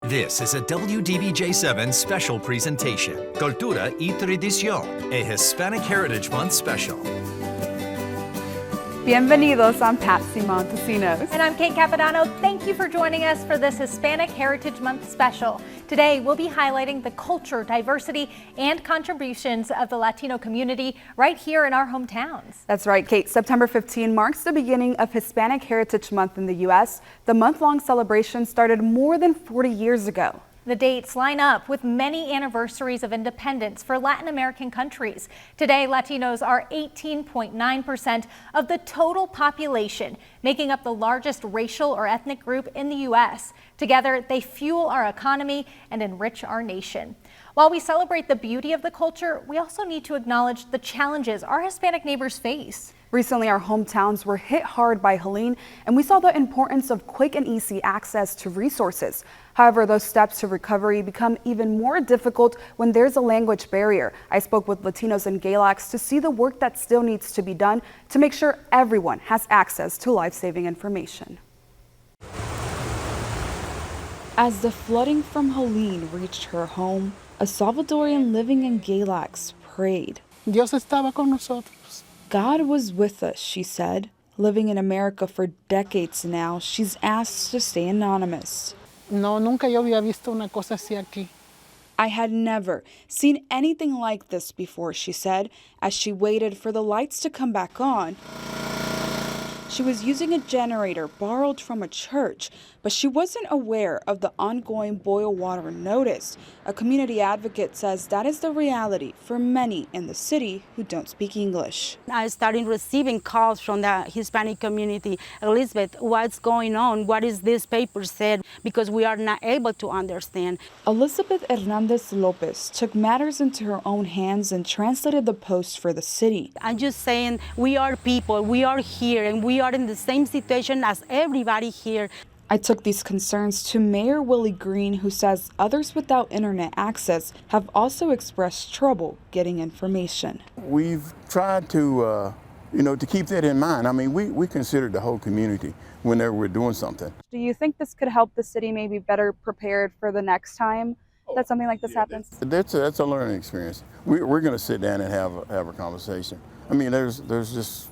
This is a WDBJ7 special presentation, Cultura y Tradición, a Hispanic Heritage Month Special. Bienvenidos, I'm Patsy Montesinos. And I'm Kate Capodanno. Thank you for joining us for this Hispanic Heritage Month Special. Today, we'll be highlighting the culture, diversity, and contributions of the Latino community right here in our hometowns. That's right, Kate. September 15 marks the beginning of Hispanic Heritage Month in the U.S. The month-long celebration started more than 40 years ago. The dates line up with many anniversaries of independence for Latin American countries. Today, Latinos are 18.9% of the total population, making up the largest racial or ethnic group in the U.S. Together, they fuel our economy and enrich our nation. While we celebrate the beauty of the culture, we also need to acknowledge the challenges our Hispanic neighbors face. Recently, our hometowns were hit hard by Helene, and we saw the importance of quick and easy access to resources. However, those steps to recovery become even more difficult when there's a language barrier. I spoke with Latinos and Galax to see the work that still needs to be done to make sure everyone has access to life-saving information. As the flooding from Helene reached her home, a Salvadorian living in Galax prayed. Dios estaba con nosotros. God was with us, she said. Living in America for decades now, she's asked to stay anonymous. No, nunca yo había visto una cosa así aquí. I had never seen anything like this before, she said, as she waited for the lights to come back on. She was using a generator borrowed from a church, but she wasn't aware of the ongoing boil water notice. A community advocate says that is the reality for many in the city who don't speak English. I started receiving calls from the Hispanic community. Elizabeth, what's going on? What is this paper said? Because we are not able to understand. Elizabeth Hernandez Lopez took matters into her own hands and translated the post for the city. I'm just saying we are people, we are here, and we are in the same situation as everybody here. I took these concerns to Mayor Willie Green, who says others without internet access have also expressed trouble getting information. We've tried to, to keep that in mind. I mean, we considered the whole community whenever we're doing something. Do you think this could help the city maybe better prepared for the next time that something like this happens? That's a learning experience. We're going to sit down and have a conversation. I mean, there's just,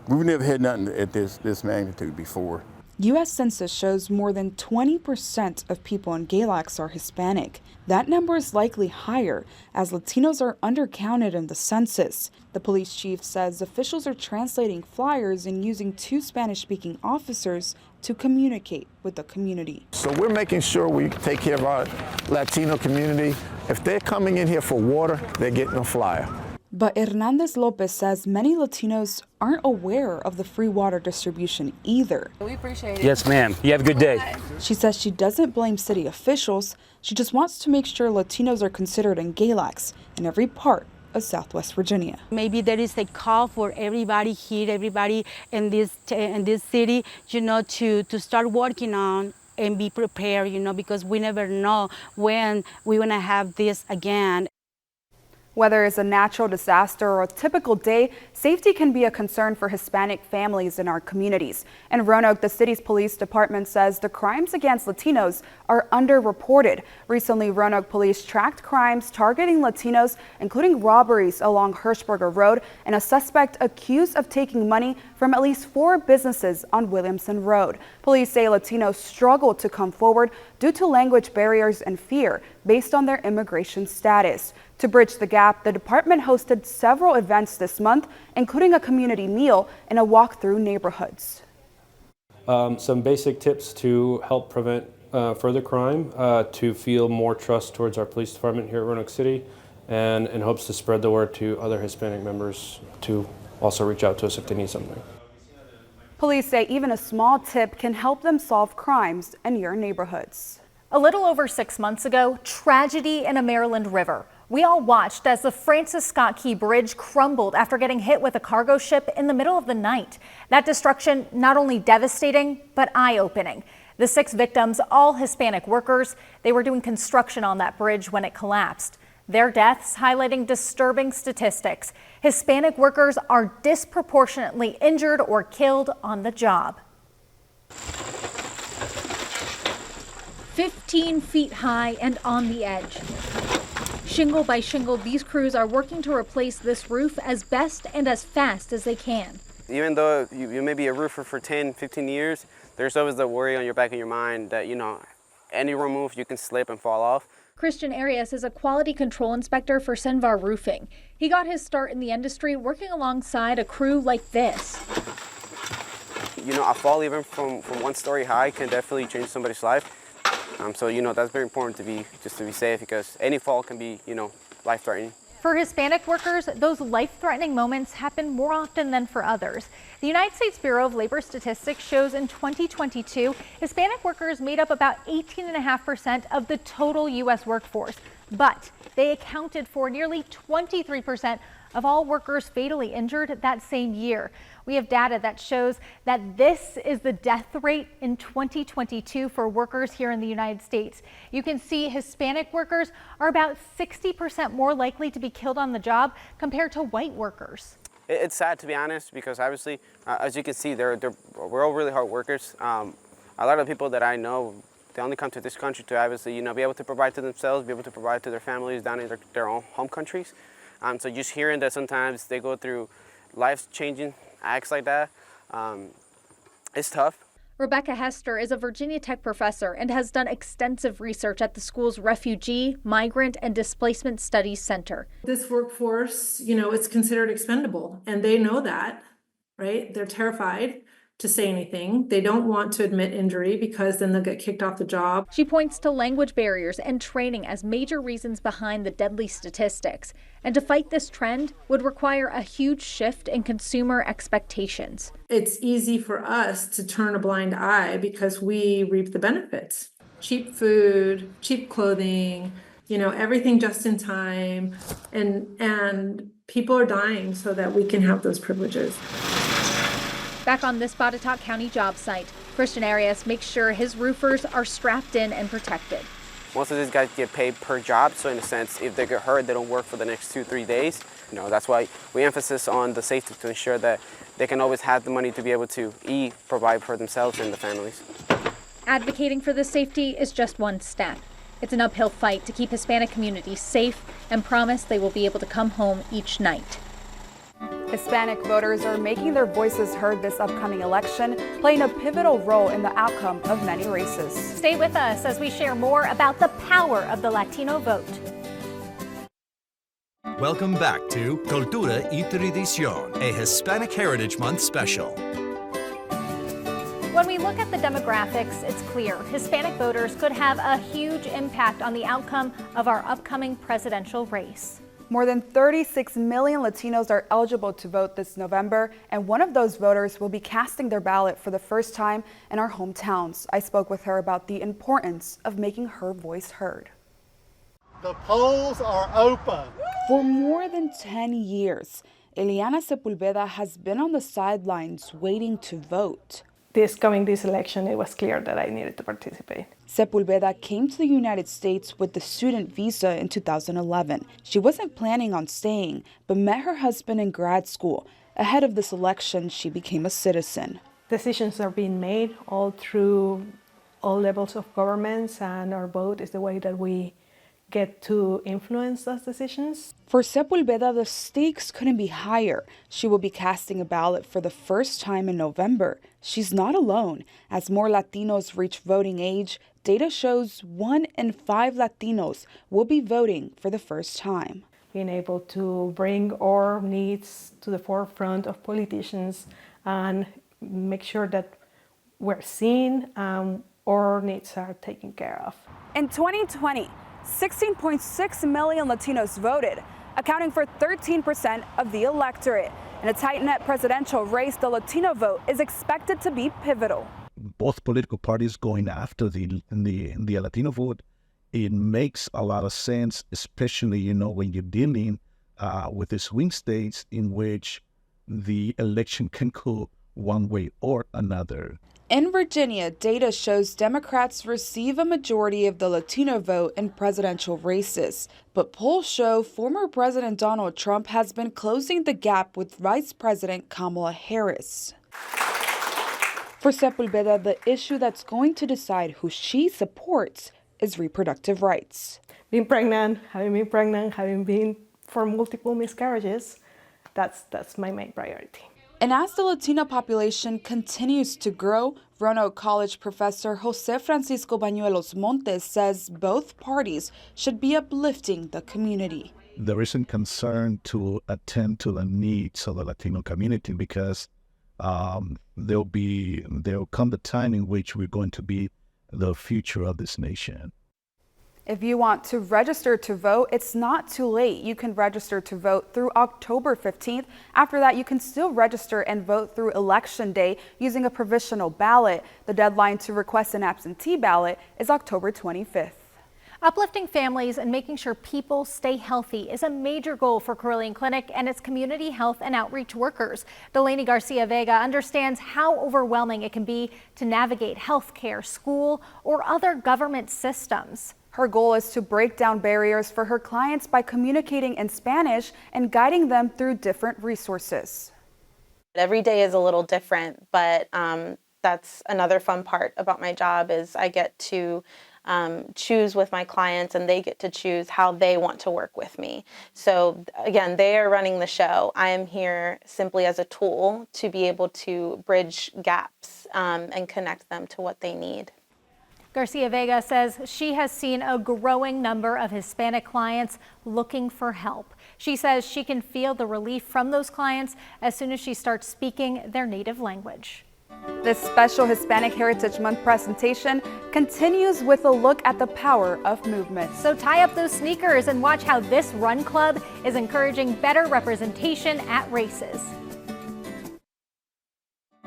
we've never had nothing at this magnitude before. U.S. Census shows more than 20% of people in Galax are Hispanic. That number is likely higher as Latinos are undercounted in the census. The police chief says officials are translating flyers and using 2 Spanish-speaking officers to communicate with the community. So we're making sure we take care of our Latino community. If they're coming in here for water, they're getting a flyer. But Hernandez Lopez says many Latinos aren't aware of the free water distribution either. We appreciate it. Yes, ma'am. You have a good day. She says she doesn't blame city officials. She just wants to make sure Latinos are considered in Galax in every part of Southwest Virginia. Maybe there is a call for everybody here, everybody in this city, to start working on and be prepared, because we never know when we're going to have this again. Whether it's a natural disaster or a typical day, safety can be a concern for Hispanic families in our communities. In Roanoke, the city's police department says the crimes against Latinos are underreported. Recently, Roanoke police tracked crimes targeting Latinos, including robberies along Hirschberger Road and a suspect accused of taking money from at least 4 businesses on Williamson Road. Police say Latinos struggle to come forward due to language barriers and fear based on their immigration status. To bridge the gap, the department hosted several events this month, including a community meal and a walk through neighborhoods. Some basic tips to help prevent further crime, to feel more trust towards our police department here at Roanoke City, and in hopes to spread the word to other Hispanic members to also reach out to us if they need something. Police say even a small tip can help them solve crimes in your neighborhoods. A little over 6 months ago, tragedy in a Maryland river. We all watched as the Francis Scott Key Bridge crumbled after getting hit with a cargo ship in the middle of the night. That destruction not only devastating, but eye-opening. The 6 victims, all Hispanic workers, they were doing construction on that bridge when it collapsed. Their deaths highlighting disturbing statistics. Hispanic workers are disproportionately injured or killed on the job. 15 feet high and on the edge. Shingle by shingle, these crews are working to replace this roof as best and as fast as they can. Even though you may be a roofer for 10, 15 years, there's always the worry on your back of your mind that, any wrong move, you can slip and fall off. Christian Arias is a quality control inspector for Senvar Roofing. He got his start in the industry working alongside a crew like this. A fall even from 1 story high can definitely change somebody's life. So that's very important to be safe, because any fall can be, life-threatening. For Hispanic workers, those life-threatening moments happen more often than for others. The United States Bureau of Labor Statistics shows in 2022, Hispanic workers made up about 18.5% of the total U.S. workforce, but they accounted for nearly 23% of all workers fatally injured that same year. We have data that shows that this is the death rate in 2022 for workers here in the United States. You can see Hispanic workers are about 60% more likely to be killed on the job compared to white workers. It's sad, to be honest, because obviously, as you can see, we're all really hard workers. A lot of people that I know, they only come to this country to obviously, be able to provide to themselves, be able to provide to their families down in their own home countries. So just hearing that sometimes they go through life-changing acts like that, it's tough. Rebecca Hester is a Virginia Tech professor and has done extensive research at the school's Refugee, Migrant, and Displacement Studies Center. This workforce, it's considered expendable, and they know that, right? They're terrified to say anything. They don't want to admit injury because then they'll get kicked off the job. She points to language barriers and training as major reasons behind the deadly statistics. And to fight this trend would require a huge shift in consumer expectations. It's easy for us to turn a blind eye because we reap the benefits. Cheap food, cheap clothing, everything just in time. And people are dying so that we can have those privileges. Back on this Botetourt County job site, Christian Arias makes sure his roofers are strapped in and protected. Most of these guys get paid per job, so in a sense, if they get hurt, they don't work for the next 2-3 days. That's why we emphasize on the safety to ensure that they can always have the money to be able to provide for themselves and the families. Advocating for this safety is just one step. It's an uphill fight to keep Hispanic communities safe and promise they will be able to come home each night. Hispanic voters are making their voices heard this upcoming election, playing a pivotal role in the outcome of many races. Stay with us as we share more about the power of the Latino vote. Welcome back to Cultura y Tradición, a Hispanic Heritage Month Special. When we look at the demographics, it's clear Hispanic voters could have a huge impact on the outcome of our upcoming presidential race. More than 36 million Latinos are eligible to vote this November, and one of those voters will be casting their ballot for the first time in our hometowns. I spoke with her about the importance of making her voice heard. The polls are open. For more than 10 years, Eliana Sepulveda has been on the sidelines waiting to vote. This election, it was clear that I needed to participate. Sepulveda came to the United States with the student visa in 2011. She wasn't planning on staying, but met her husband in grad school. Ahead of this election, she became a citizen. Decisions are being made all through all levels of governments, and our vote is the way that we get to influence those decisions. For Sepulveda, the stakes couldn't be higher. She will be casting a ballot for the first time in November. She's not alone. As more Latinos reach voting age, data shows 1 in 5 Latinos will be voting for the first time. Being able to bring our needs to the forefront of politicians and make sure that we're seen, our needs are taken care of. In 2020, 16.6 million Latinos voted, accounting for 13% of the electorate. In a tight-knit presidential race, the Latino vote is expected to be pivotal. Both political parties going after the Latino vote, it makes a lot of sense, especially, when you're dealing with the swing states in which the election can go one way or another. In Virginia, data shows Democrats receive a majority of the Latino vote in presidential races. But polls show former President Donald Trump has been closing the gap with Vice President Kamala Harris. For Sepulveda, the issue that's going to decide who she supports is reproductive rights. Being pregnant, having been for multiple miscarriages, that's my main priority. And as the Latino population continues to grow, Roanoke College professor Jose Francisco Bañuelos Montes says both parties should be uplifting the community. There isn't concern to attend to the needs of the Latino community because there'll come the time in which we're going to be the future of this nation. If you want to register to vote, it's not too late. You can register to vote through October 15th. After that, you can still register and vote through Election Day using a provisional ballot. The deadline to request an absentee ballot is October 25th. Uplifting families and making sure people stay healthy is a major goal for Carilion Clinic and its community health and outreach workers. Delaney Garcia Vega understands how overwhelming it can be to navigate healthcare, school, or other government systems. Her goal is to break down barriers for her clients by communicating in Spanish and guiding them through different resources. Every day is a little different, but that's another fun part about my job is I get to choose with my clients and they get to choose how they want to work with me. So again, they are running the show. I am here simply as a tool to be able to bridge gaps and connect them to what they need. Garcia Vega says she has seen a growing number of Hispanic clients looking for help. She says she can feel the relief from those clients as soon as she starts speaking their native language. This special Hispanic Heritage Month presentation continues with a look at the power of movement. So tie up those sneakers and watch how this run club is encouraging better representation at races.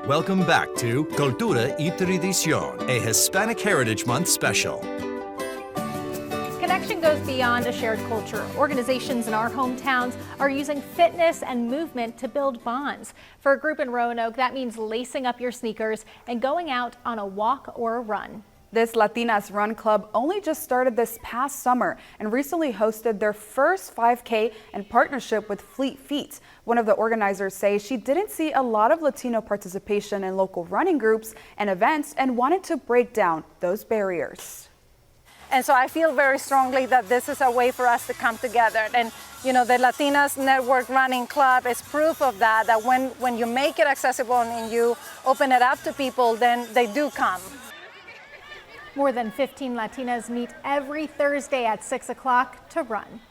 Welcome back to Cultura y Tradición, a Hispanic Heritage Month Special. Connection goes beyond a shared culture. Organizations in our hometowns are using fitness and movement to build bonds. For a group in Roanoke, that means lacing up your sneakers and going out on a walk or a run. This Latinas Run Club only just started this past summer and recently hosted their first 5K in partnership with Fleet Feet. One of the organizers says she didn't see a lot of Latino participation in local running groups and events and wanted to break down those barriers. And so I feel very strongly that this is a way for us to come together. And you know, the Latinas Network Running Club is proof of that, that when you make it accessible and you open it up to people, then they do come. More than 15 Latinas meet every Thursday at 6 o'clock to run.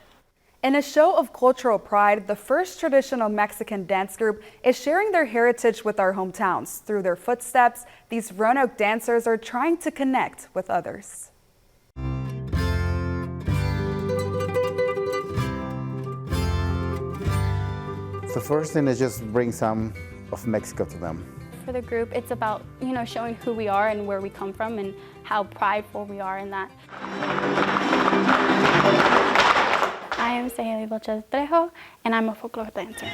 In a show of cultural pride, the first traditional Mexican dance group is sharing their heritage with our hometowns. Through their footsteps, these Roanoke dancers are trying to connect with others. The first thing is just bring some of Mexico to them. For the group, it's about, showing who we are and where we come from and how prideful we are in that. I am Saheli Vilches Trejo, and I'm a folklore dancer.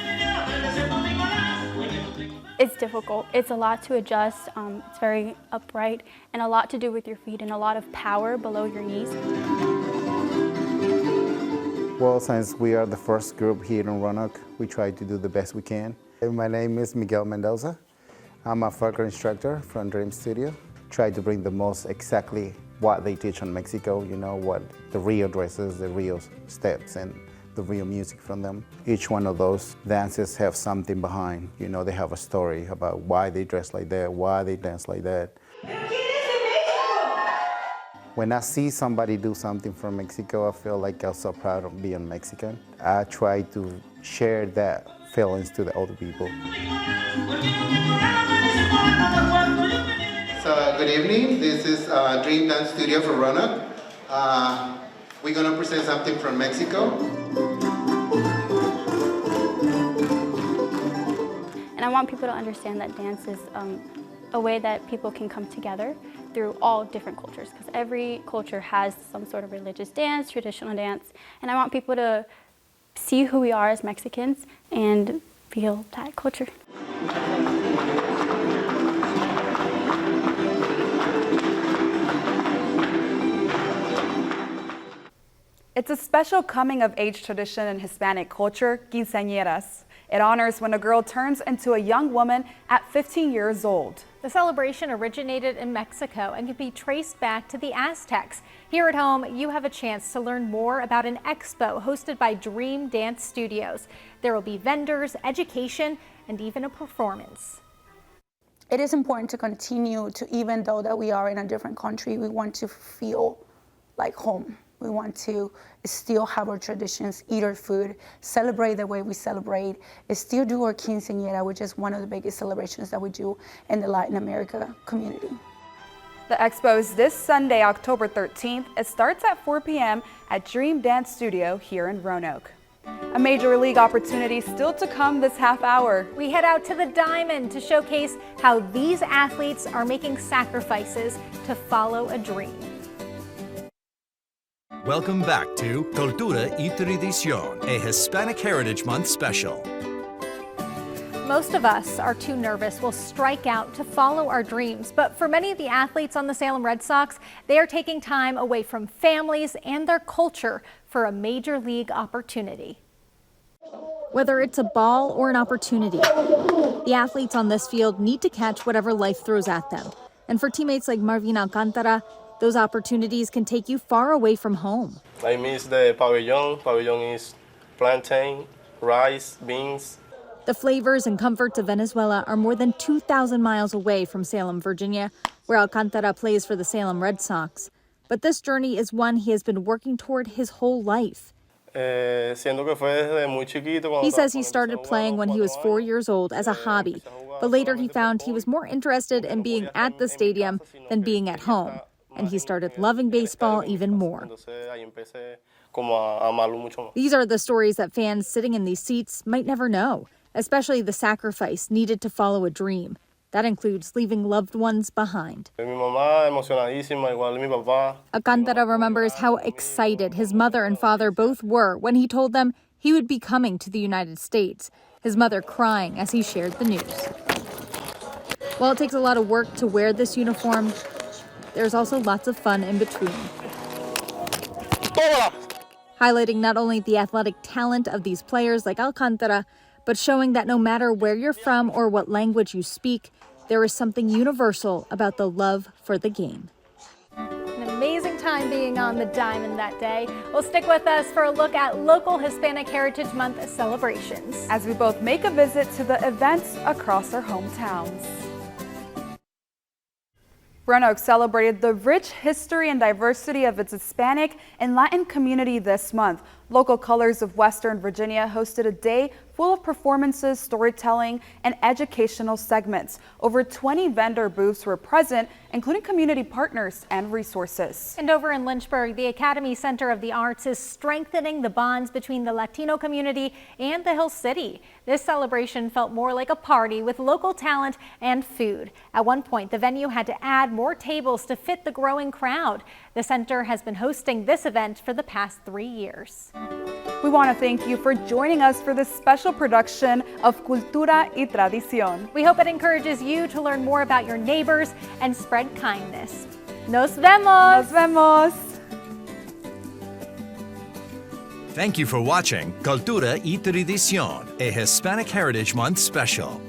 It's difficult. It's a lot to adjust. It's very upright and a lot to do with your feet and a lot of power below your knees. Well, since we are the first group here in Roanoke, we try to do the best we can. My name is Miguel Mendoza. I'm a folklore instructor from Dream Studio. Try to bring the most exactly what they teach in Mexico, what the real dresses, the real steps, and the real music from them. Each one of those dances have something behind. They have a story about why they dress like that, why they dance like that. When I see somebody do something from Mexico, I feel like I'm so proud of being Mexican. I try to share that feelings to the other people. So good evening, this is Dream Dance Studio for Roanoke. We're going to present something from Mexico. And I want people to understand that dance is a way that people can come together through all different cultures, because every culture has some sort of religious dance, traditional dance, and I want people to see who we are as Mexicans and feel that culture. It's a special coming-of-age tradition in Hispanic culture, quinceañeras. It honors when a girl turns into a young woman at 15 years old. The celebration originated in Mexico and can be traced back to the Aztecs. Here at home, you have a chance to learn more about an expo hosted by Dream Dance Studios. There will be vendors, education, and even a performance. It is important to continue to, even though that we are in a different country, we want to feel like home. We want to still have our traditions, eat our food, celebrate the way we celebrate, still do our quinceañera, which is one of the biggest celebrations that we do in the Latin America community. The expo is this Sunday, October 13th. It starts at 4 p.m. at Dream Dance Studio here in Roanoke. A Major League opportunity still to come this half hour. We head out to the Diamond to showcase how these athletes are making sacrifices to follow a dream. Welcome back to Cultura y Tradición, a Hispanic Heritage Month Special. Most of us are too nervous. We'll strike out to follow our dreams. But for many of the athletes on the Salem Red Sox, they are taking time away from families and their culture for a Major League opportunity. Whether it's a ball or an opportunity, the athletes on this field need to catch whatever life throws at them. And for teammates like Marvin Alcantara, those opportunities can take you far away from home. I miss the pavilion. Pavilion is plantain, rice, beans. The flavors and comforts of Venezuela are more than 2,000 miles away from Salem, Virginia, where Alcantara plays for the Salem Red Sox. But this journey is one he has been working toward his whole life. He says he started playing when he was 4 years old as a hobby, but later he found he was more interested in being at the stadium than being at home, and he started loving baseball even more. These are the stories that fans sitting in these seats might never know, especially the sacrifice needed to follow a dream. That includes leaving loved ones behind. Alcantara remembers how excited his mother and father both were when he told them he would be coming to the United States, his mother crying as he shared the news. While it takes a lot of work to wear this uniform, there's also lots of fun in between. Highlighting not only the athletic talent of these players like Alcantara, but showing that no matter where you're from or what language you speak, there is something universal about the love for the game. An amazing time being on the Diamond that day. Well, stick with us for a look at local Hispanic Heritage Month celebrations, as we both make a visit to the events across our hometowns. Roanoke celebrated the rich history and diversity of its Hispanic and Latin community this month. Local Colors of Western Virginia hosted a day full of performances, storytelling, and educational segments. Over 20 vendor booths were present, including community partners and resources. And over in Lynchburg, the Academy Center of the Arts is strengthening the bonds between the Latino community and the Hill City. This celebration felt more like a party with local talent and food. At one point, the venue had to add more tables to fit the growing crowd. The center has been hosting this event for the past 3 years. We want to thank you for joining us for this special production of Cultura y Tradición. We hope it encourages you to learn more about your neighbors and spread kindness. Nos vemos! Nos vemos! Thank you for watching Cultura y Tradición, a Hispanic Heritage Month Special.